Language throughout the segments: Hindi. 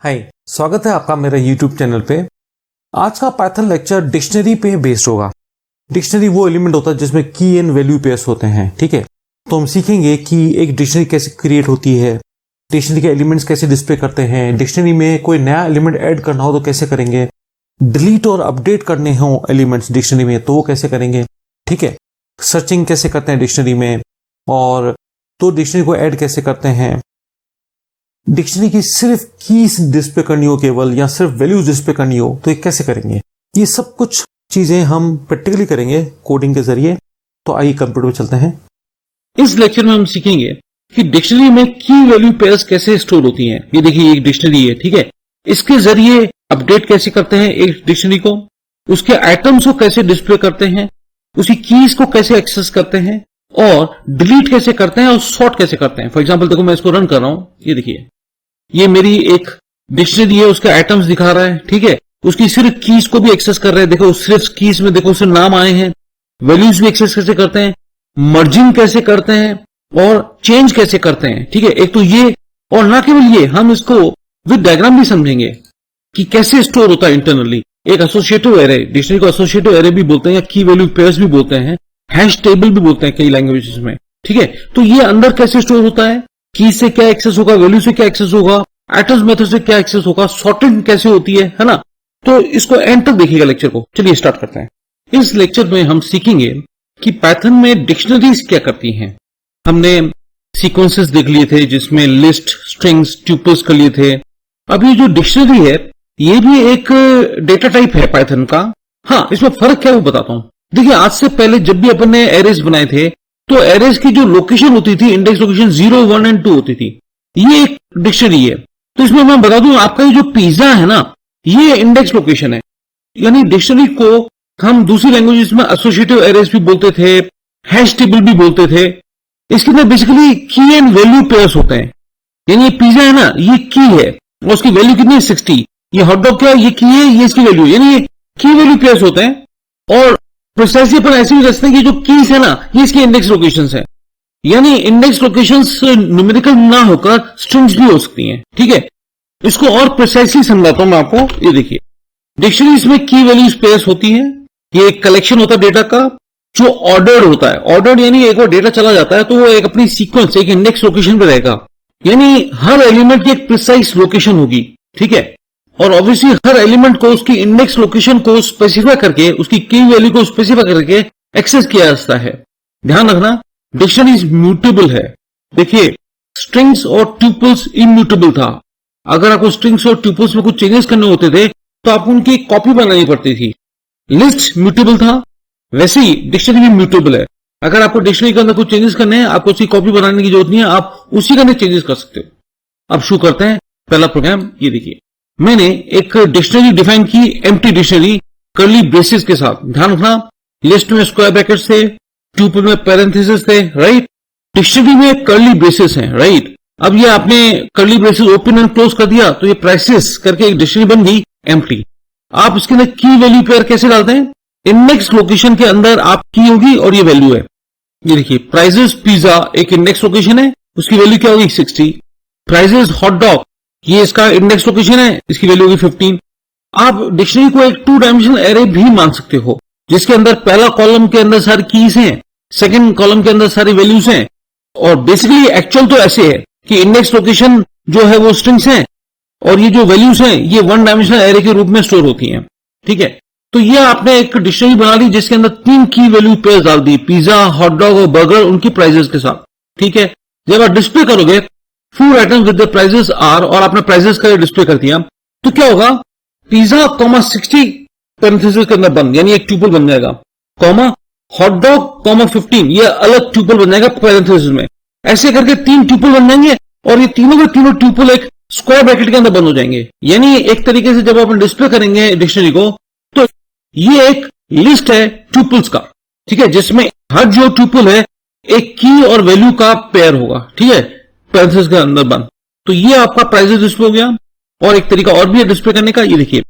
हाय, स्वागत है आपका मेरे YouTube चैनल पे। आज का पाइथन लेक्चर डिक्शनरी पे बेस्ड होगा। डिक्शनरी वो एलिमेंट होता है जिसमें की एंड वैल्यू पेयर्स होते हैं, ठीक है। तो हम सीखेंगे कि एक डिक्शनरी कैसे क्रिएट होती है, डिक्शनरी के एलिमेंट्स कैसे डिस्प्ले करते हैं, डिक्शनरी में कोई नया एलिमेंट ऐड करना हो तो कैसे करेंगे, डिलीट और अपडेट करने हो एलिमेंट्स डिक्शनरी में तो वो कैसे करेंगे, ठीक है। सर्चिंग कैसे करते हैं डिक्शनरी में, और तो डिक्शनरी को ऐड कैसे करते हैं, डिक्शनरी की सिर्फ कीज डिस्प्ले करनी हो केवल या सिर्फ वैल्यूज डिस्प्ले करनी हो तो ये कैसे करेंगे। ये सब कुछ चीजें हम प्रैक्टिकली करेंगे कोडिंग के जरिए। तो आइए कंप्यूटर पे चलते हैं। इस लेक्चर में हम सीखेंगे कि डिक्शनरी में की वैल्यू पेयर्स कैसे स्टोर होती हैं। ये देखिए एक डिक्शनरी है, ठीक है। इसके जरिए अपडेट कैसे करते हैं एक डिक्शनरी को, उसके आइटम्स को कैसे डिस्प्ले करते हैं, उसकी कीज को कैसे एक्सेस करते हैं, और डिलीट कैसे करते हैं और सॉर्ट कैसे करते हैं। फॉर एग्जांपल देखो मैं इसको रन कर रहा हूं, ये देखिए ये मेरी एक डिक्शनरी है, उसके आइटम्स दिखा रहा है, ठीक है। उसकी सिर्फ कीज को भी एक्सेस कर रहे हैं। देखो सिर्फ कीज में देखो उससे नाम आए हैं। वैल्यूज भी एक्सेस कैसे करते हैं, मर्जिंग कैसे करते हैं और चेंज कैसे करते हैं, ठीक है। एक तो ये, और ना केवल ये, हम इसको विद डायग्राम भी समझेंगे कि कैसे स्टोर होता है इंटरनली। एक एसोसिएटिव एरे, डिक्शनरी को एसोसिएटिव एरे भी बोलते हैं या की वैल्यू पेयर्स भी बोलते हैं, हैश टेबल भी बोलते हैं कई लैंग्वेजेस में, ठीक है। तो ये अंदर कैसे स्टोर होता है, की से क्या एक्सेस होगा, वैल्यू से क्या एक्सेस होगा, एटम्स मेथड से क्या एक्सेस होगा, सॉर्टिंग कैसे होती है ना। तो इसको एंड तक देखिएगा लेक्चर को। चलिए स्टार्ट करते हैं। इस लेक्चर में हम सीखेंगे कि पाइथन में डिक्शनरीज क्या करती हैं। हमने सीक्वेंसेस देख लिए थे जिसमें लिस्ट, स्ट्रिंग्स, ट्यूपल्स कर लिए थे। अब ये जो डिक्शनरी है ये भी एक डेटा टाइप है पाइथन का। हाँ, इसमें फर्क क्या है वो बताता हूं। देखिए आज से पहले जब भी अपन ने एरेज बनाए थे तो एरेज की जो लोकेशन होती थी, इंडेक्स लोकेशन 0, 1 और 2 होती थी। ये एक डिक्शनरी है। तो इसमें मैं बता दूं आपका ये जो पिज्जा है ना, ये इंडेक्स लोकेशन है। यानी डिक्शनरी को हम दूसरी लैंग्वेजेस में एसोसिएटिव एरेज भी बोलते थे, हैश टेबल भी बोलते थे। इसके अंदर बेसिकली की एंड वैल्यू पेयर्स होते हैं। यानी ये पिज्जा है ना, ये की है और उसकी वैल्यू कितनी है 60। ये हॉटडॉग क्या है, ये की है, ये इसकी वैल्यू, यानी ये की वैल्यू पेयर्स होते हैं। और प्रिसाइसली अपन ऐसे भी कर सकते हैं कि जो कीज है ना ये इसकी इंडेक्स लोकेशंस है। यानी इंडेक्स लोकेशंस न्यूमेरिकल ना होकर स्ट्रिंग्स भी हो सकती हैं, ठीक है। इसको और प्रिसाइसली समझाता हूं मैं आपको। ये देखिए डिक्शनरीज में की वैल्यूज पेयर्स होती है। ये एक कलेक्शन होता है डेटा का जो ऑर्डर्ड होता है। ऑर्डर्ड यानी एक बार डेटा चला जाता है तो वो एक अपनी सीक्वेंस, एक इंडेक्स लोकेशन पे रहेगा। यानी हर एलिमेंट की एक प्रिसाइज लोकेशन होगी, ठीक है। और ऑब्वियसली हर एलिमेंट को उसकी इंडेक्स लोकेशन को स्पेसिफाई करके, उसकी की वैल्यू को स्पेसिफाई करके एक्सेस किया जा सकता है। ध्यान रखना डिक्शनरी म्यूटेबल है। देखिए स्ट्रिंग्स और ट्यूपल्स इम्यूटेबल था। अगर आपको स्ट्रिंग्स और ट्यूपल्स में कुछ चेंजेस करने होते थे तो आपको उनकी कॉपी बनानी पड़ती थी। लिस्ट म्यूटेबल था, वैसे ही डिक्शनरी भी म्यूटेबल है। अगर आपको डिक्शनरी के अंदर कुछ चेंजेस करने हैं, आपको उसकी कॉपी बनाने की जरूरत नहीं है, आप उसी के अंदर चेंजेस कर सकते हो। अब शुरू करते हैं पहला प्रोग्राम। ये देखिए मैंने एक डिक्शनरी डिफाइन की, एम्प्टी डिक्शनरी कर्ली ब्रेसेस के साथ। ध्यान रखना लिस्ट में स्क्वायर ब्रैकेट्स थे, ट्यूपल में पैरेंथेसिस थे, राइट। डिक्शनरी में कर्ली ब्रेसेस हैं, राइट। अब ये आपने curly braces open and close कर दिया तो ये प्राइसेस करके एक डिक्शनरी बन गई एम्प्टी। आप इसके अंदर की वैल्यू पेयर कैसे डालते हैं, इंडेक्स लोकेशन के अंदर आप की होगी और ये वैल्यू है। ये देखिए प्राइसेस पिज्जा एक इंडेक्स लोकेशन है, उसकी वैल्यू क्या होगी 60। प्राइसेस हॉट डॉग ये इसका इंडेक्स लोकेशन है, इसकी वैल्यू होगी 15। आप डिक्शनरी को एक 2 डायमेंशनल एरे भी मान सकते हो जिसके अंदर पहला कॉलम के अंदर सारी कीज हैं, सेकंड कॉलम के अंदर सारी वैल्यूज हैं। और बेसिकली एक्चुअल तो ऐसे है कि इंडेक्स लोकेशन जो है वो स्ट्रिंग्स हैं और ये जो वैल्यूज हैं ये 1 डायमेंशनल एरे के रूप में स्टोर होती हैं, ठीक है। तो ये आपने एक डिक्शनरी बना ली जिसके अंदर 3 की वैल्यू पेयर्स डाल दी, पिज्जा, हॉट डॉग और बर्गर, उनकी प्राइजेस के साथ, ठीक है। जब आप डिस्प्ले करोगे food item with the prices are, और आपने प्राइजेस का डिस्प्ले कर दिया तो क्या होगा, पिज्जा 60 पैरेंथेसिस के अंदर बंद, यानी एक ट्यूपल बन जाएगा, कॉमा हॉट डॉग 15, ये अलग ट्यूपल बन जाएगा पैरेंथेसिस में। ऐसे करके 3 ट्यूपल बन जाएंगे और ये तीनों के तीनों ट्यूपल एक स्क्वायर ब्रैकेट के अंदर बंद हो जाएंगे। यानी एक तरीके से जब आप डिस्प्ले करेंगे डिक्शनरी को तो ये एक लिस्ट है ट्यूपल्स का, ठीक है, जिसमें हर जो ट्यूपल है एक की और वैल्यू का पेयर होगा, ठीक है, पैरेंथेसिस के अंदर बंद। तो ये आपका प्राइसेस डिस्प्ले हो गया। और एक तरीका और भी है डिस्प्ले करने का, ये देखिए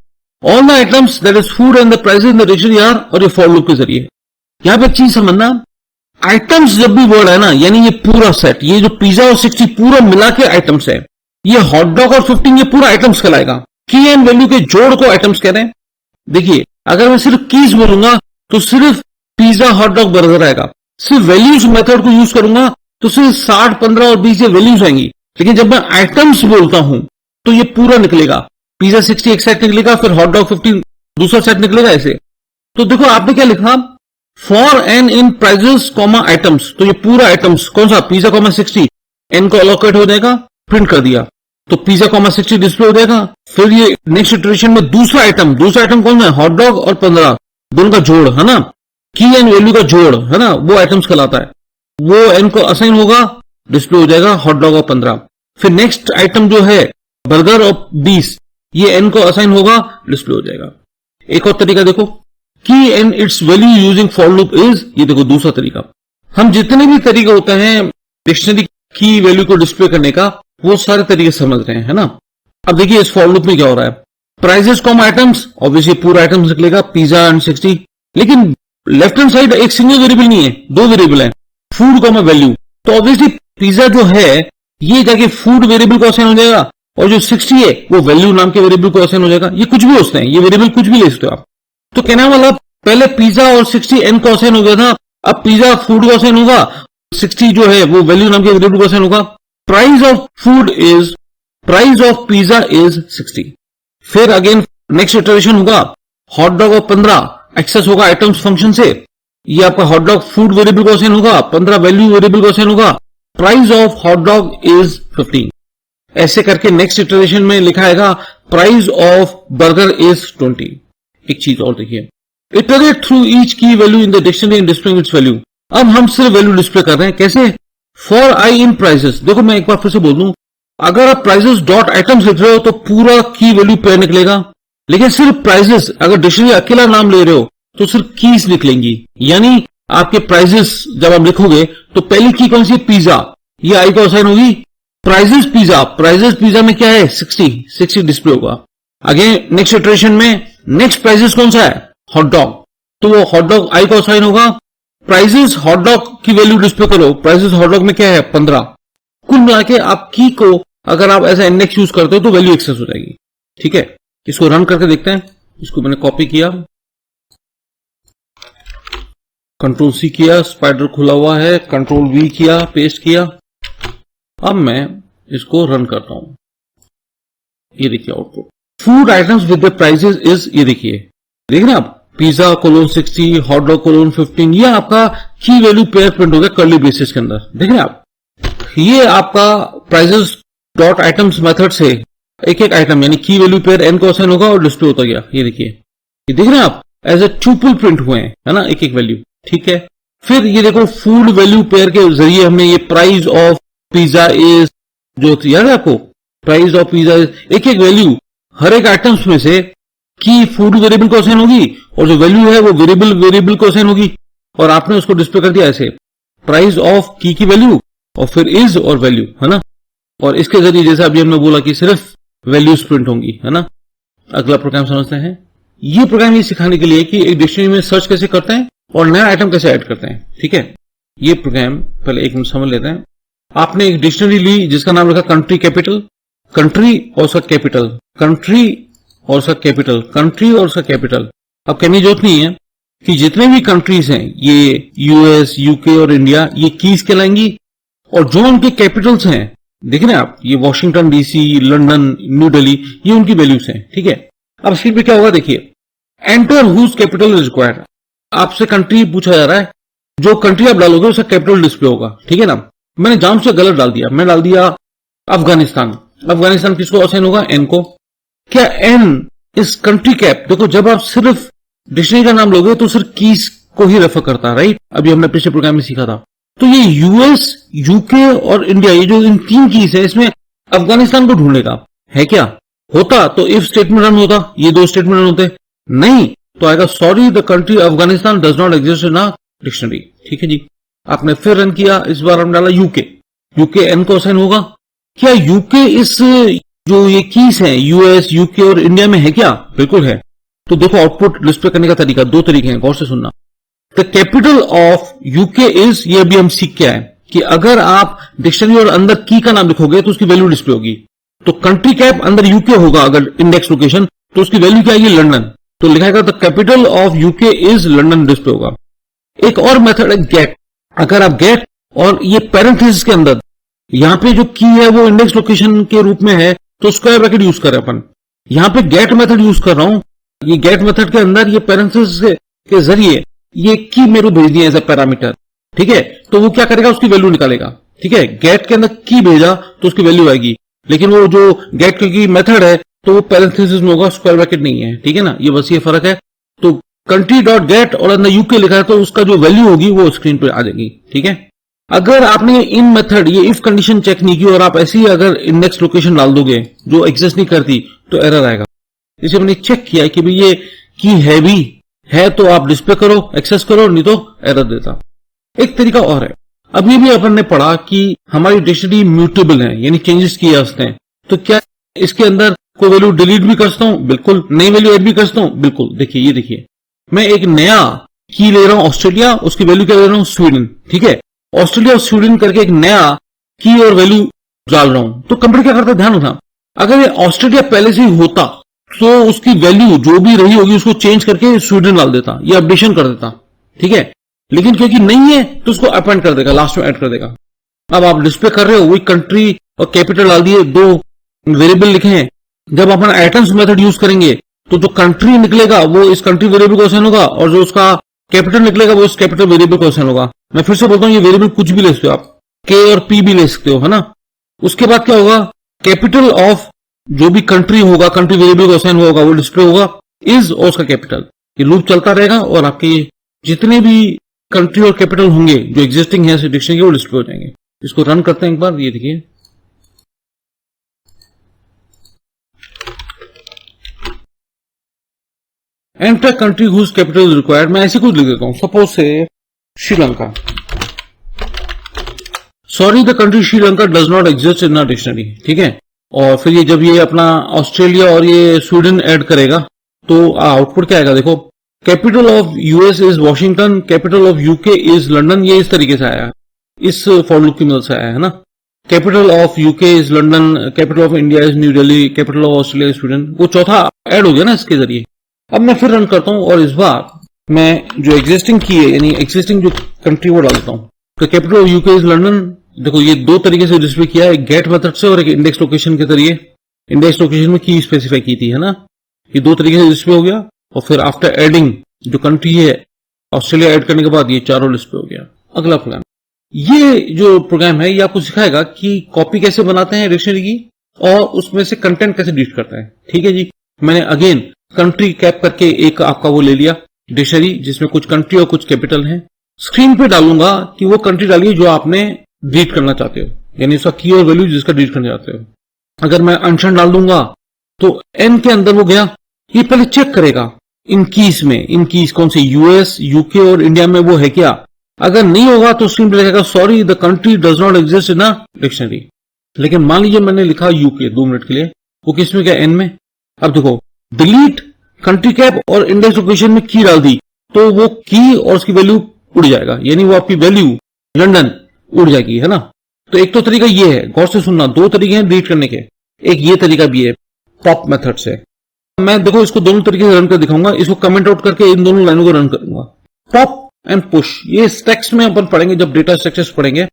all the items that is food and the prices in the dictionary are, और ये फॉर लूप के जरिए। यहां पे एक चीज समझना, आइटम्स जब भी वर्ड है ना, यानी ये पूरा सेट, ये जो पिज्जा और 60 पूरा मिला के आइटम्स है। ये हॉट डॉग और 15 ये पूरा आइटम्स कहलाएगा। की एंड वैल्यू के जोड़ को आइटम्स कह रहे हैं। देखिए अगर मैं सिर्फ कीज बोलूंगा तो सिर्फ पिज्जा, हॉट डॉग, बर्गर आएगा। सिर्फ वैल्यूज मेथड को यूज करूंगा तो सिर्फ 60, 15 और 20 ये वैल्यूज आएंगी। लेकिन जब मैं आइटम्स बोलता हूं तो ये पूरा निकलेगा। पिज्जा 60 एक सेट निकलेगा, फिर हॉट डॉग 15 दूसरा सेट निकलेगा ऐसे। तो देखो आपने क्या लिखा, for n in prices comma items, तो ये पूरा आइटम्स कौन सा, पिज्जा कॉमा 60, एन को अलोकेट हो जाएगा, प्रिंट कर दिया तो पिज्जा कॉमा 60 डिस्प्ले हो जाएगा। फिर ये नेक्स्ट इटरेशन में दूसरा आइटम कौन सा है, हॉट डॉग और 15 दोनों का जोड़ है ना, की एंड वैल्यू का जोड़ है ना, वो आइटम्स कहलाता है। वो एन को असाइन होगा, डिस्प्ले हो जाएगा हॉट डॉग और 15। फिर नेक्स्ट आइटम जो है बर्गर और 20, ये एन को असाइन होगा, डिस्प्ले हो जाएगा। एक और तरीका देखो, की and it's value using for loop is, ये देखो दूसरा तरीका। हम जितने भी तरीके होते हैं डिक्शनरी की वैल्यू को डिस्प्ले करने का, वो सारे तरीके समझ रहे हैं, है ना। अब देखिए इस फॉर लूप में क्या हो रहा है, प्राइजेस कॉम आइटम्स, ऑब्वियसली पूरा आइटम्स निकलेगा, पिज्जा एंड 60। लेकिन लेफ्ट हैंड साइड एक सिंगल वेरिएबल नहीं है, दो वेरिएबल है, फूड कॉमा वैल्यू। तो ऑब्वियसली पिज्जा जो है ये जाके फूड वेरिएबल को असाइन हो जाएगा, और जो 60 है वो वैल्यू नाम के वेरिएबल को असाइन हो जाएगा। ये कुछ भी हो सकते हैं, ये वेरिएबल कुछ भी ले सकते हो आप। तो कहना वाला पहले पिज्जा और 60 एन को असाइन हो गया था, अब पिज्जा फूड को असाइन होगा, 60 जो है वो वैल्यू नाम के वेरिएबल को असाइन होगा। Price of pizza is 60। फिर अगेन नेक्स्ट इटरेशन होगा, हॉट डॉग और 15 एक्सेस होगा आइटम्स फंक्शन से, ये आपका हॉट डॉग फूड वेरिएबल को असाइन होगा, 15 वैल्यू वेरिएबल को असाइन होगा। Price of hot dog is 15। ऐसे करके नेक्स्ट इटरेशन में लिखा आएगा प्राइस ऑफ बर्गर इज 20। एक चीज और देखिए, इटरेट थ्रू ईच की value in the dictionary and displaying it's value. अब हम सिर्फ वैल्यू डिस्प्ले कर रहे हैं, कैसे, फॉर आई इन प्राइसेस। देखो मैं एक बार फिर से बोल दूं, अगर आप प्राइसेस डॉट आइटम्स लिख रहे हो तो पूरा की वैल्यू पेयर निकलेगा, लेकिन सिर्फ प्राइसेस अगर डिक्शनरी अकेला नाम ले रहे हो तो सिर्फ कीज निकलेंगी। यानी आपके प्राइसेस जब आप लिखोगे तो पहली की कौन सी, पिज्जा, ये आई को असाइन होगी, प्राइसेस पिज्जा में क्या है, 60 डिस्प्ले होगा। अगेन नेक्स्ट इटरेशन में नेक्स्ट प्राइसेस कौन सा है, हॉट डॉग, तो वो हॉट डॉग आई को असाइन होगा। प्राइसेस हॉट डॉग की वैल्यू डिस्प्ले करो, प्राइसेस हॉट डॉग में क्या है, 15। कुल मिला के आप की को अगर आप ऐसा इंडेक्स यूज करते हो तो वैल्यू एक्सेस हो जाएगी। ठीक है, इसको रन करके देखते हैं। इसको मैंने कॉपी किया, कंट्रोल सी किया, स्पाइडर खुला हुआ है, कंट्रोल वी किया, पेस्ट किया। अब मैं इसको रन करता हूं। ये देखिए output, food items with the prices is, ये देखिए देख रहे हैं आप, pizza colon 60, hot dog colon 15, ये आपका की वैल्यू पेयर प्रिंट हो गया कर्ली ब्रेसेस के अंदर। देख रहे हैं आप, ये आपका प्राइसेस डॉट आइटम्स मेथड से एक एक आइटम यानी की वैल्यू पेयर एन को असाइन होगा और डिस्प्ले होता गया। ये देखिए, ये देख रहे हैं आप, एज ए ट्यूपल प्रिंट हुए हैं, है ना, एक एक वैल्यू। ठीक है, फिर ये देखो फूड वैल्यू पेयर के जरिए हमने ये प्राइस ऑफ पिज्जा इज, जो याद है आपको, प्राइस ऑफ पिज्जा इज, एक एक वैल्यू हर एक आइटम्स में से की फूड वेरिएबल को असाइन होगी और जो वैल्यू है वो वेरिएबल को असाइन होगी, और आपने उसको डिस्प्ले कर दिया ऐसे, प्राइस ऑफ की वैल्यू और फिर इज और वैल्यू, है ना। और इसके जरिए जैसे अभी हमने बोला कि सिर्फ वैल्यूज प्रिंट होंगी, है ना। अगला प्रोग्राम समझते हैं। ये प्रोग्राम ये सिखाने के लिए कि एक डिक्शनरी में सर्च कैसे करते हैं और नया आइटम कैसे ऐड करते हैं। ठीक है, ये प्रोग्राम पहले एक मिनट समझ लेते हैं। आपने एक डिक्शनरी ली जिसका नाम रखा कंट्री कैपिटल, कंट्री और उसका कैपिटल, कंट्री और उसका कैपिटल, कंट्री और उसका कैपिटल। अब कहने की जरूरत नहीं है कि जितने भी कंट्रीज हैं, ये यूएस, यूके और इंडिया, ये कीज कहलाएंगी, और जो उनके कैपिटल्स हैं, देख रहे हैं आप, ये Washington DC, London, new Delhi, ये उनकी वैल्यूज हैं। ठीक है, अब स्क्रीन पे क्या होगा देखिए, enter whose capital is required. आपसे कंट्री पूछा जा रहा है, जो कंट्री आप डालोगे उसका कैपिटल डिस्प्ले होगा। ठीक है ना, मैंने जान से गलत डाल दिया, मैं डाल दिया अफगानिस्तान। अफगानिस्तान किसको असाइन होगा, एन को। क्या एन इस कंट्री कैप, देखो जब आप सिर्फ डिक्शनरी का नाम लोगे तो सिर्फ कीज को ही रेफर करता है, राइट। अभी हमने पिछले प्रोग्राम में सीखा था। तो ये यूएस, यूके और इंडिया, ये जो इन तीन कीज है, इसमें अफगानिस्तान को ढूंढने का है क्या, होता तो इफ स्टेटमेंट रन होता, ये दो स्टेटमेंट रन होते, नहीं तो आएगा sorry the country Afghanistan does not exist in a dictionary. ठीक है जी, आपने फिर रन किया, इस बार हमने डाला यूके, यूके एन को असाइन होगा। क्या यूके इस जो ये कीज है यूएस, यूके और इंडिया में है क्या, बिल्कुल है। तो देखो आउटपुट डिस्प्ले करने का तरीका, दो तरीके हैं, गौर से सुनना। The capital of UK is, ये अभी हम सीख के आए कि अगर आप डिक्शनरी और अंदर की का नाम लिखोगे तो उसकी वैल्यू डिस्प्ले होगी। तो कंट्री कैप अंदर यूके होगा अगर इंडेक्स लोकेशन, तो उसकी वैल्यू क्या आएगी, लंदन। तो लिखाएगा the capital of UK is London, display होगा। एक और मेथड है गेट। अगर आप गेट और ये पैरेंथेसिस के अंदर यहां पे जो की है वो इंडेक्स लोकेशन के रूप में है, तो स्क्वायर ब्रैकेट यूज करें अपन। यहां पे गेट मेथड यूज कर रहा हूं। ये गेट मेथड के अंदर ये पैरेंथेसिस के जरिए ये की मेरे को भेज दिया एज ए पैरामीटर, ठीक है। तो वो क्या करेगा, उसकी वैल्यू निकालेगा, ठीक है। गेट के अंदर की भेजा तो उसकी वैल्यू आएगी, लेकिन वो जो गेट की मेथड है तो वो पैरेंथेसिस में होगा, स्क्वायर ब्रैकेट नहीं है, ठीक है ना। ये बस ये फर्क है। तो कंट्री डॉट गेट और अंदर यूके लिखा है तो उसका जो वैल्यू होगी वो स्क्रीन पे आ जाएगी, ठीक है। अगर आपने इन मेथड ये इफ कंडीशन चेक नहीं की और आप ऐसे ही अगर इंडेक्स लोकेशन डाल दोगे जो एग्जिस्ट नहीं करती तो एरर आएगा। इसे हमने चेक किया कि भाई ये की है भी है तो आप डिस्प्ले करो, एक्सेस करो, नहीं तो एरर देता। एक तरीका और है, अब ये भी अपन ने पढ़ा कि हमारी डिक्शनरी म्यूटेबल है, यानी चेंजेस किए जा सकते हैं। तो क्या इसके अंदर कोई वैल्यू डिलीट भी कर सकता हूं? बिल्कुल। नई वैल्यू ऐड भी कर सकता हूं? बिल्कुल। देखिए, ये देखिए, मैं एक नया की ले रहा हूं ऑस्ट्रेलिया, उसकी वैल्यू क्या ले रहा हूं, स्वीडन, ठीक है। ऑस्ट्रेलिया और स्वीडन करके एक नया की और वैल्यू डाल रहा हूं। तो कंप्यूटर क्या करता है, ध्यान रखना, अगर ये ऑस्ट्रेलिया पहले से ही होता तो उसकी वैल्यू जो भी रही होगी उसको चेंज करके स्वीडन डाल देता, ये अपडेशन कर देता, ठीक है। लेकिन क्योंकि नहीं है तो उसको अपेंड कर देगा, लास्ट में ऐड कर देगा। अब आप डिस्प्ले कर रहे हो, वही कंट्री और कैपिटल डाल दिए, दो वेरिएबल लिखे हैं। जब अपन आइटम्स मेथड यूज करेंगे तो जो कंट्री निकलेगा वो इस कंट्री वेरिएबल को असाइन होगा और जो उसका कैपिटल निकलेगा वो इस कैपिटल वेरिएबल को असाइन होगा। मैं फिर से बोलता हूं, ये वेरिएबल कुछ भी ले सकते हो आप, के और पी भी ले सकते हो, है ना। उसके बाद क्या होगा, कैपिटल ऑफ जो भी कंट्री होगा, कंट्री वेरिएबल को असाइन होगा वो डिस्प्ले होगा, इज और उसका कैपिटल। ये लूप चलता रहेगा और आपके जितने भी कंट्री और कैपिटल होंगे जो एग्जिस्टिंग है डिक्शनरी के, वो डिस्प्ले हो जाएंगे। इसको रन करते हैं एक बार, ये देखिए, enter country whose capital is required. मैं ऐसे कुछ लिख देता हूं, suppose say Sri Lanka. Sorry the country Sri Lanka does not exist in a dictionary, ठीक है। और फिर ये जब ये अपना ऑस्ट्रेलिया और ये स्वीडन ऐड करेगा तो आउटपुट क्या आएगा, देखो, capital of US is Washington, capital of UK is London. ये इस तरीके से आया, इस फॉर लूप की मदद से आया है ना। Capital of UK is London, capital of India is new Delhi, capital of Australia is Sweden. वो चौथा ऐड हो गया ना इसके जरिए। अब मैं फिर रन करता हूं और इस बार मैं जो एग्जिस्टिंग की है, यानी एग्जिस्टिंग जो कंट्री वो डालता हूं। तो capital of UK is London, देखो ये दो तरीके से डिस्प्ले किया है, गेट मेथड से और एक इंडेक्स लोकेशन के जरिए। इंडेक्स लोकेशन में की स्पेसिफाई की थी, है ना। ये दो तरीके से डिस्प्ले हो गया और फिर आफ्टर एडिंग जो कंट्री है ऑस्ट्रेलिया ऐड करने के बाद ये चारों डिस्प्ले हो गया। अगला प्रोग्राम, ये जो प्रोग्राम है ये आपको सिखाएगा कि कॉपी कैसे बनाते हैं डिक्शनरी की और उसमें से कंटेंट कैसे डिलीट करते हैं, ठीक है जी। मैंने अगेन कंट्री कैप करके एक आपका वो ले लिया डिक्शनरी जिसमें कुछ कंट्री और कुछ कैपिटल है। स्क्रीन पे डालूंगा कि वो कंट्री डालिए जो आपने डिलीट करना चाहते हो, यानी उसका की और वैल्यू जिसका डिलीट करना चाहते हो। अगर मैं अनशन डाल दूंगा तो एन के अंदर वो गया, ये पहले चेक करेगा इन कीज में, इन कीज कौन से यूएस, यूके और इंडिया में वो है क्या। अगर नहीं होगा तो स्क्रीन पे लिखेगा sorry the country does not exist in a dictionary. लेकिन मान लीजिए मैंने लिखा यूके 2 मिनट के लिए, वो किस में क्या, एन में। अब देखो, डिलीट कंट्री कैप और इंडेक्स लोकेशन में की डाल दी तो वो की और उसकी वैल्यू उड़ जाएगा, यानी वो आपकी वैल्यू लंदन उड़ जाएगी, है ना। तो एक तो तरीका ये है, गौर से सुनना, दो तरीके हैं डिलीट करने के। एक ये तरीका भी है पॉप मेथड से। मैं देखो इसको दोनों तरीके से रन कर दिखाऊंगा, इसको कमेंट आउट करके इन दोनों लाइनों को रन करूंगा। पॉप एंड पुश, ये टेक्स्ट में अपन पढ़ेंगे जब डेटा स्ट्रक्चर्स पढ़ेंगे।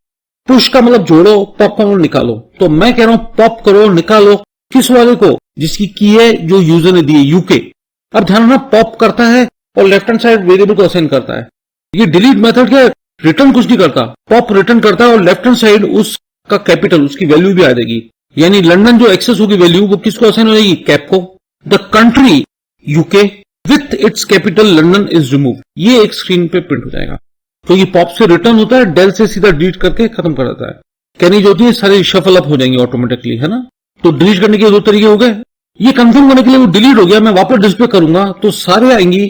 पुश का मतलब जोड़ो, पॉप का मतलब निकालो। तो मैं कह रहा हूं पॉप करो, निकालो किस वाले को, जिसकी की है जो यूजर ने दी है, यूके। अब ध्यान रखना, पॉप करता है और लेफ्ट हैंड साइड वेरिएबल को असाइन करता है। ये डिलीट मेथड क्या, रिटर्न कुछ नहीं करता, पॉप रिटर्न करता है और लेफ्ट हैंड साइड उसका कैपिटल, उसकी वैल्यू भी आ जाएगी। यानी लंदन जो एक्सेस होगी वैल्यू वो किसको असाइन हो जाएगी, कैप को। The country UK with its capital London is remove, ये एक स्क्रीन पे प्रिंट हो जाएगा। तो ये पॉप से रिटर्न होता है, डेल से सीधा डिलीट करके खत्म कर देता है। कहनी जो होती है सारी शफल अप हो जाएंगी ऑटोमेटिकली, है ना। तो डिलीट करने के दो तरीके हो गए। ये कंफर्म करने के लिए वो डिलीट हो गया, मैं वापस डिस्प्ले करूंगा तो सारे आएंगी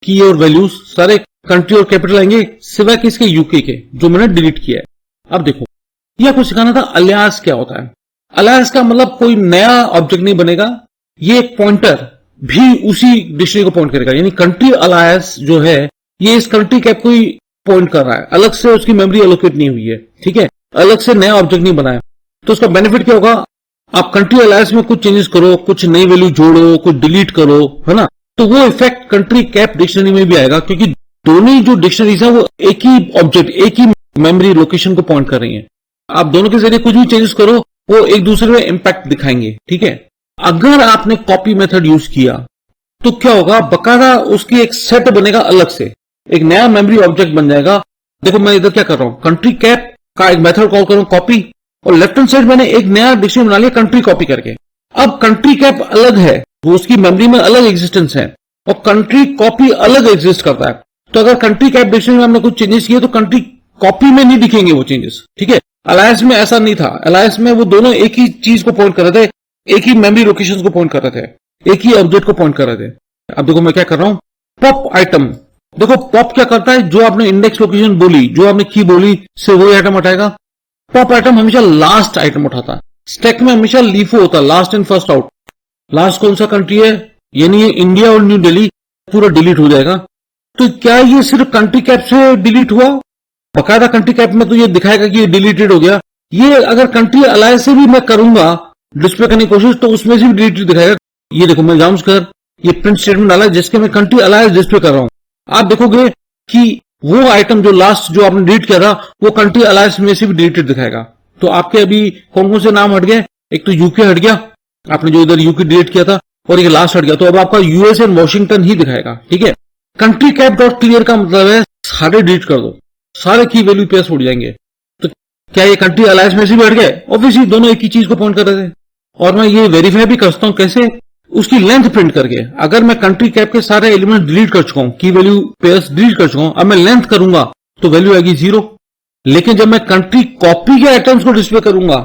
की और वैल्यूज, सारे कंट्री और कैपिटल आएंगे सिवाय किसके, यूके के, जो मैंने डिलीट किया है। अब देखो, ये आपको सिखाना था अलियास क्या होता है। अलियास का मतलब कोई नया ऑब्जेक्ट नहीं बनेगा, ये एक पॉइंटर भी उसी डिक्शनरी को पॉइंट करेगा। यानी कंट्री अलायंस जो है ये इस कंट्री कैप को ही पॉइंट कर रहा है, अलग से उसकी मेमोरी एलोकेट नहीं हुई है, ठीक है, अलग से नया ऑब्जेक्ट नहीं बनाया। तो उसका बेनिफिट क्या होगा, आप कंट्री अलायंस में कुछ चेंजेस करो, कुछ नई वैल्यू जोड़ो, कुछ डिलीट करो, है ना, तो वो इफेक्ट कंट्री कैप डिक्शनरी में भी आएगा, क्योंकि दोनों ही जो डिक्शनरीज है वो एक ही ऑब्जेक्ट, एक ही मेमोरी लोकेशन को पॉइंट कर रही है। आप दोनों के जरिए कुछ भी चेंजेस करो वो एक दूसरे में इंपैक्ट दिखाएंगे। ठीक है, अगर आपने कॉपी मेथड यूज किया तो क्या होगा, बकायदा उसकी एक सेट बनेगा, अलग से एक नया मेमोरी ऑब्जेक्ट बन जाएगा। देखो मैं इधर क्या कर रहा हूं, कंट्री कैप का एक मेथड कॉल करूं कॉपी, और लेफ्ट हैंड साइड मैंने एक नया डिक्शनरी बना लिया कंट्री कॉपी करके। अब कंट्री कैप अलग है, वो उसकी मेमोरी में अलग एग्जिस्टेंस है, और कंट्री कॉपी अलग एग्जिस्ट करता है। तो अगर कंट्री कैप डिक्शनरी में हमने कुछ चेंजेस किए तो कंट्री कॉपी में नहीं दिखेंगे वो चेंजेस। ठीक है, अलायंस में ऐसा नहीं था, अलायंस में वो दोनों एक ही चीज को पॉइंट कर रहे थे, एक ही मेमोरी लोकेशन को पॉइंट कर रहे थे, एक ही ऑब्जेक्ट को पॉइंट कर रहे थे। अब देखो मैं क्या कर रहा हूं, पॉप आइटम। देखो पॉप क्या करता है, जो आपने इंडेक्स लोकेशन बोली, जो आपने की बोली, से वही आइटम हटाएगा। पॉप आइटम हमेशा लास्ट आइटम उठाता है। स्टैक में हमेशा लीफो होता है, last and first out. Last कौन सा कंट्री है, यानी ये इंडिया और न्यू दिल्ली, पूरा डिलीट हो जाएगा। तो क्या ये सिर्फ कंट्री कैप से डिलीट हुआ? बकायदा कंट्री कैप में तो ये दिखाएगा कि ये डिलीटेड हो गया। ये अगर कंट्री अलायंस से भी मैं करूंगा डिस्प्ले करने की कोशिश, तो उसमें से भी डिलीटेड दिखाएगा। ये देखो मैं जानबूझकर ये प्रिंट स्टेटमेंट डाला जिसके मैं कंट्री अलायंस डिस्प्ले कर रहा हूं। आप देखोगे कि वो आइटम जो लास्ट जो आपने डिलीट किया था वो कंट्री अलायंस में से भी डिलीटेड दिखाएगा। तो आपके अभी कौन कौन से नाम हट गए, एक तो यूके हट गया, आपने जो इधर यूके डिलीट किया था, और एक लास्ट हट गया, तो अब आपका यूएस एंड वॉशिंगटन ही दिखाएगा। ठीक है, कंट्री कैप डॉट क्लियर का मतलब है सारे डिलीट कर दो, सारे की वैल्यू पेस्ट उड़ जाएंगे। तो क्या ये कंट्री अलायंस में से भी हट गए? ऑब्वियसली दोनों एक ही चीज को पॉइंट कर रहे थे। और मैं ये वेरीफाई भी करता हूं कैसे, उसकी लेंथ प्रिंट करके। अगर मैं कंट्री कैप के सारे एलिमेंट डिलीट कर चुका हूं, की वैल्यू पेयर्स डिलीट कर चुका हूं, अब मैं लेंथ करूंगा तो वैल्यू आएगी 0। लेकिन जब मैं कंट्री कॉपी के आइटम्स को डिस्प्ले करूंगा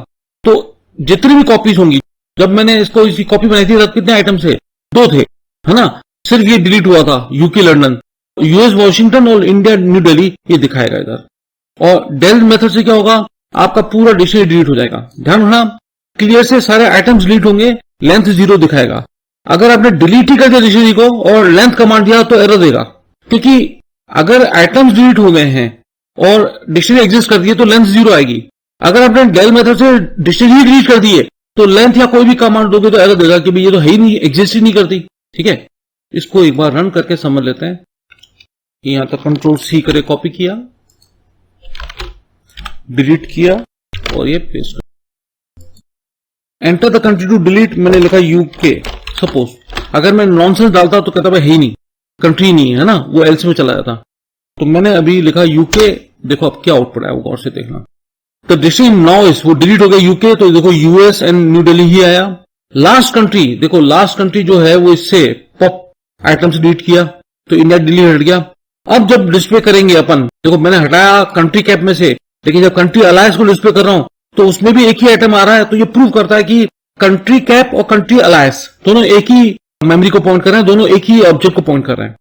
तो जितनी भी कॉपीज होंगी, जब मैंने इसको इसी कॉपी बनाई थी तब कितने आइटम थे, 2 थे, है ना, सिर्फ ये डिलीट हुआ था, यूके लंदन, यूएस वॉशिंगटन और इंडिया न्यू दिल्ली, ये दिखाएगा इधर। और डेल मेथड से क्या होगा, आपका पूरा डिक्शनरी डिलीट हो जाएगा। ध्यान रखना, क्लियर से सारे आइटम्स डिलीट होंगे, लेंथ 0 दिखाएगा। अगर आपने डिलीट ही कर दिया डिक्शनरी को और लेंथ कमांड दिया तो एरर देगा, क्योंकि अगर आइटम्स डिलीट हो गए हैं और डिक्शनरी एग्जिस्ट कर दी है तो लेंथ 0 आएगी। अगर आपने डेल मेथड से डिक्शनरी डिलीट कर दी है तो लेंथ या कोई भी कमांड दोगे तो एरर देगा कि भाई ये तो है ही नहीं, एग्जिस्ट ही नहीं करती। ठीक है, इसको एक बार रन करके समझ लेते हैं। यहां तक कंट्रोल C करे, कॉपी किया, डिलीट किया और ये पेस्ट कर, enter the country to delete, मैंने लिखा यूके। सपोज अगर मैं नॉनसेंस डालता तो कहता भाई है ही नहीं, कंट्री नहीं है ना, वो एल्स में चला जाता। तो मैंने अभी लिखा यूके, देखो अब क्या आउटपुट है वो गौर से देखना। तो डिक्शनरी नॉइस वो डिलीट हो गया यूके, तो देखो यूएस एंड न्यू दिल्ली ही आया। लास्ट कंट्री, देखो लास्ट कंट्री जो है वो इससे पॉप आइटम से डिलीट किया तो इंडिया दिल्ली हट गया। अब जब डिस्प्ले करेंगे अपन, देखो मैंने हटाया कंट्री कैप में से, लेकिन जब कंट्री अलायंस को डिस्प्ले कर रहा हूं तो उसमें भी एक ही आइटम आ रहा है। तो ये प्रूव करता है कि कंट्री कैप और कंट्री अलायंस दोनों एक ही मेमोरी को पॉइंट कर रहे हैं, दोनों एक ही ऑब्जेक्ट को पॉइंट कर रहे हैं।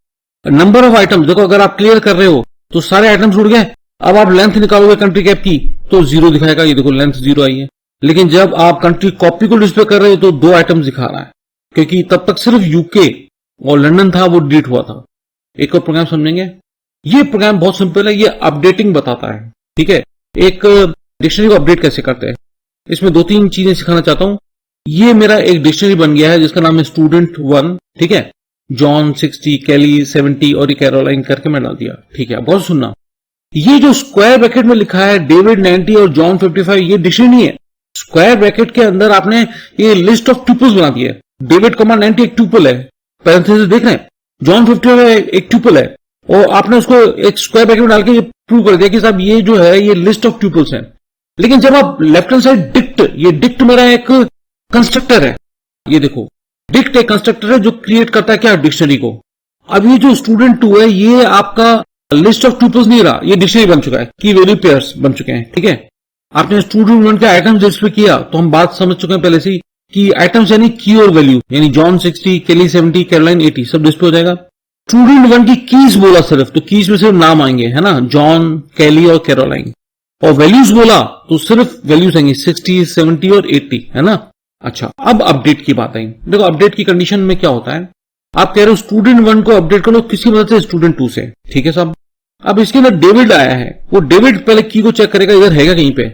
नंबर ऑफ आइटम्स, देखो अगर आप क्लियर कर रहे हो तो सारे आइटम्स उड़ गए। अब आप लेंथ निकालोगे कंट्री कैप की तो 0 दिखाएगा, ये देखो लेंथ 0 आई है। लेकिन जब आप कंट्री कॉपी को डिस्प्ले कर रहे हो तो 2 आइटम्स दिखा रहा है, क्योंकि तब तक सिर्फ यूके और लंदन था, वो डिलीट हुआ था। एक और प्रोग्राम समझेंगे। ये प्रोग्राम बहुत सिंपल है, ये अपडेटिंग बताता है। ठीक है, एक डिक्शनरी को अपडेट कैसे करते हैं, इसमें 2-3 चीजें सिखाना चाहता हूं। ये मेरा एक डिक्शनरी बन गया है जिसका नाम है स्टूडेंट 1। ठीक है, जॉन 60, कैली 70 और कैरोलाइन करके मैं डाल दिया। ठीक है, बहुत सुनना, ये जो स्क्वायर ब्रैकेट में लिखा है डेविड 90 और जॉन 55, ये डिक्शनरी नहीं है। स्क्वायर ब्रैकेट के अंदर आपने ये लिस्ट ऑफ ट्यूपल्स बना दी है। डेविड कॉमा 90 एक ट्यूपल है, पैरेंथेसिस देख रहे हैं, जॉन 55 एक ट्यूपल है, और आपने उसको एक स्क्वायर ब्रैकेट में डाल के ये प्रूव कर दिया कि साहब ये जो है ये लिस्ट ऑफ ट्यूपल्स है। लेकिन जब आप लेफ्ट हैंड साइड डिक्ट, ये डिक्ट मेरा एक कंस्ट्रक्टर है, ये देखो डिक्ट एक कंस्ट्रक्टर है जो क्रिएट करता है क्या, डिक्शनरी को। अब ये जो स्टूडेंट 2 है ये आपका लिस्ट ऑफ ट्यूपल्स नहीं रहा, ये डिक्शनरी बन चुका है, की वैल्यू पेयर्स बन चुके हैं। ठीक है, आपने स्टूडेंट 1 के आइटम्स डिस्प्ले किया तो हम बात समझ चुके हैं पहले से कि आइटम्स यानी की और वैल्यू, यानी जॉन 60, कैली 70, कैरोलाइन 80 सब डिस्प्ले हो जाएगा। स्टूडेंट 1 की कीज बोला सिर्फ, तो कीज में सिर्फ नाम आएंगे, है ना, जॉन, कैली और कैरोलाइन। और वैल्यूज बोला तो सिर्फ वैल्यूज आएंगी 60, 70 और 80, है ना। अच्छा, अब अपडेट की बात आई। देखो अपडेट की कंडीशन में क्या होता है, आप कह रहे हो स्टूडेंट 1 को अपडेट करो किसी मदद से स्टूडेंट 2 से। ठीक है साहब, अब इसके अंदर डेविड आया है, वो डेविड पहले की को चेक करेगा इधर हैगा कहीं पे,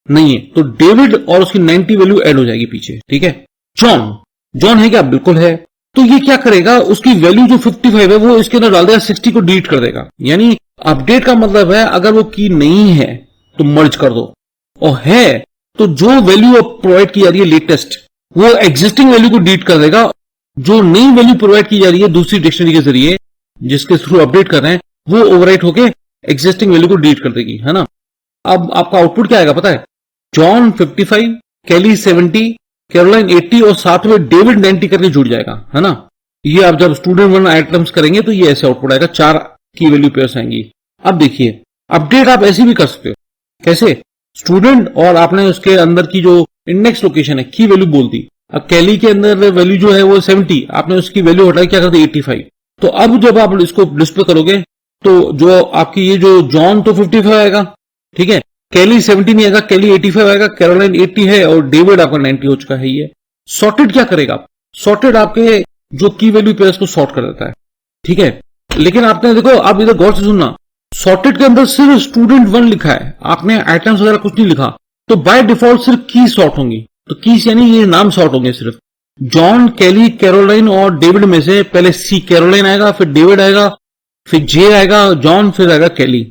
नहीं है, तो डेविड और उसकी 90 वैल्यू ऐड हो जाएगी पीछे, ठीक है। जॉन है क्या? बिल्कुल है। तो ये क्या करेगा, उसकी वैल्यू जो 55 है वो इसके अंदर डाल देगा, 60 को डिलीट कर देगा। यानी अपडेट का मतलब है अगर वो की नहीं है तो मर्ज कर दो, और है तो जो वैल्यू प्रोवाइड की जा रही है लेटेस्ट, वो एग्जिस्टिंग वैल्यू को डिलीट कर देगा। जो नई वैल्यू प्रोवाइड की जा रही है दूसरी डिक्शनरी के जरिए जिसके थ्रू अपडेट कर रहे हैं, वो ओवरराइट होके एग्जिस्टिंग वैल्यू को डिलीट कर देगी, है ना। अब आपका आउटपुट क्या आएगा पता है? जॉन 55, कैली 70, कैरोलाइन 80 और साथ में डेविड 90 करके जुड़ जाएगा, है ना। ये आप जब स्टूडेंट वन आइटम्स करेंगे तो ये ऐसे आउटपुट आएगा, 4 की वैल्यू पेयर्स आएंगी। अब देखिए अपडेट आप ऐसे भी कर सकते हो। कैसे? स्टूडेंट और आपने उसके अंदर की जो इंडेक्स लोकेशन है की वैल्यू बोल दी। अब कैली के अंदर वैल्यू जो है वो 70, आपने उसकी वैल्यू हटाई, क्या कर दी 85। तो अब जब आप इसको डिस्प्ले करोगे तो जो आपकी ये जो जॉन तो 55 आएगा, ठीक है, कैली 70 नहीं आएगा, कैली 85 आएगा, कैरोलाइन 80 है और डेविड आपका 90 हो चुका है। ये सॉर्टेड क्या करेगा? सॉर्टेड आपके जो की वैल्यू पेयर्स को सॉर्ट कर देता है, ठीक है। लेकिन आपने देखो, आप इधर गौर से सुनना, सॉर्टेड के अंदर सिर्फ स्टूडेंट वन लिखा है, आपने आइटम्स वगैरह कुछ नहीं लिखा, तो बाय डिफॉल्ट सिर्फ की सॉर्ट होंगी। तो कीज यानी ये नाम सॉर्ट होंगे सिर्फ। जॉन, कैली, कैरोलाइन और डेविड में से पहले सी कैरोलाइन आएगा, फिर डेविड आएगा, फिर जे आएगा, जॉन, फिर आएगा कैली।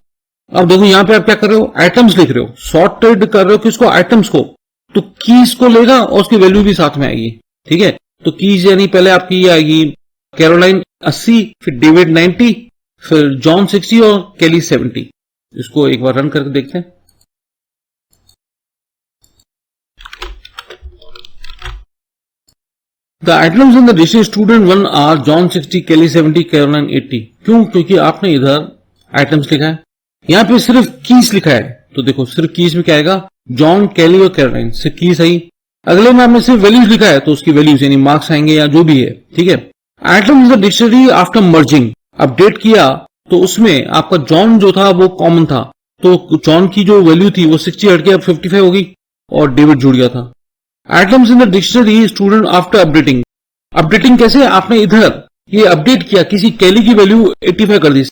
अब देखो यहां पे आप क्या कर रहे हो, आइटम्स लिख रहे हो, सॉर्टेड कर रहे हो किसको? आइटम्स को। तो कीज को लेगा और उसकी वैल्यू भी साथ में आएगी, ठीक है। तो कीज यानी पहले आपकी ये आएगी कैरोलाइन 80, फिर डेविड 90, फिर जॉन 60 और कैली 70। इसको एक बार रन करके देखते हैं। The items in the dictionary student 1 are John 60, Kelly 70, Caroline 80। क्यों? क्योंकि आपने इधर आइटम्स लिखा है, यहां पे सिर्फ कीज लिखा है। तो देखो सिर्फ कीज में क्या आएगा? जॉन, कैली और कैरोलाइन से कीज आई। अगले में आपने सिर्फ वैल्यूज लिखा है तो उसकी वैल्यूज यानी मार्क्स आएंगे या जो भी है, ठीक है। Items in the dictionary after merging, update किया तो उसमें आपका जॉन जो था वो कॉमन था, तो जॉन की जो वैल्यू थी वो 60 हट के अब 55 हो गई और डेविड जुड़ गया था। Items in the dictionary student after updating, updating कैसे? आपने इधर ये अपडेट किया, किसी कैली की वैल्यू 85 कर दी।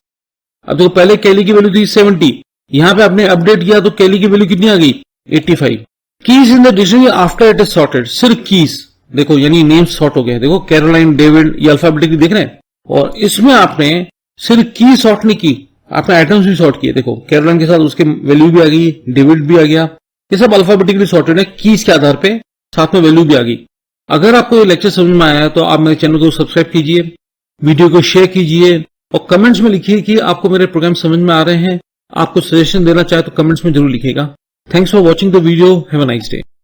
अब तो पहले कैली की वैल्यू थी 70, यहां पे आपने अपडेट किया तो कैली की वैल्यू कितनी आ गई? 85। Keys in the dictionary after it is sorted, सिर्फ कीज देखो यानी नेम सॉर्ट हो गया। देखो कैरोलाइन, डेविड, ये अल्फाबेटिकली देख रहे हैं, और इसमें आपने सिर्फ की सॉर्ट नहीं की, आपने आइटम्स भी सॉर्ट किए। देखो कैरोलाइन के साथ उसके वैल्यू भी आ गई, डेविड भी आ गया, ये सब अल्फाबेटिकली सॉर्टेड है कीज के आधार पे, साथ में वैल्यू भी आ गई। अगर आपको ये लेक्चर समझ में आया तो आप मेरे चैनल को सब्सक्राइब कीजिए, वीडियो को शेयर कीजिए और कमेंट्स में लिखिए कि आपको मेरे प्रोग्राम समझ में आ रहे हैं। आपको सजेशन देना चाहे तो कमेंट्स में जरूर लिखिएगा। Thanks for watching the video, have a nice day.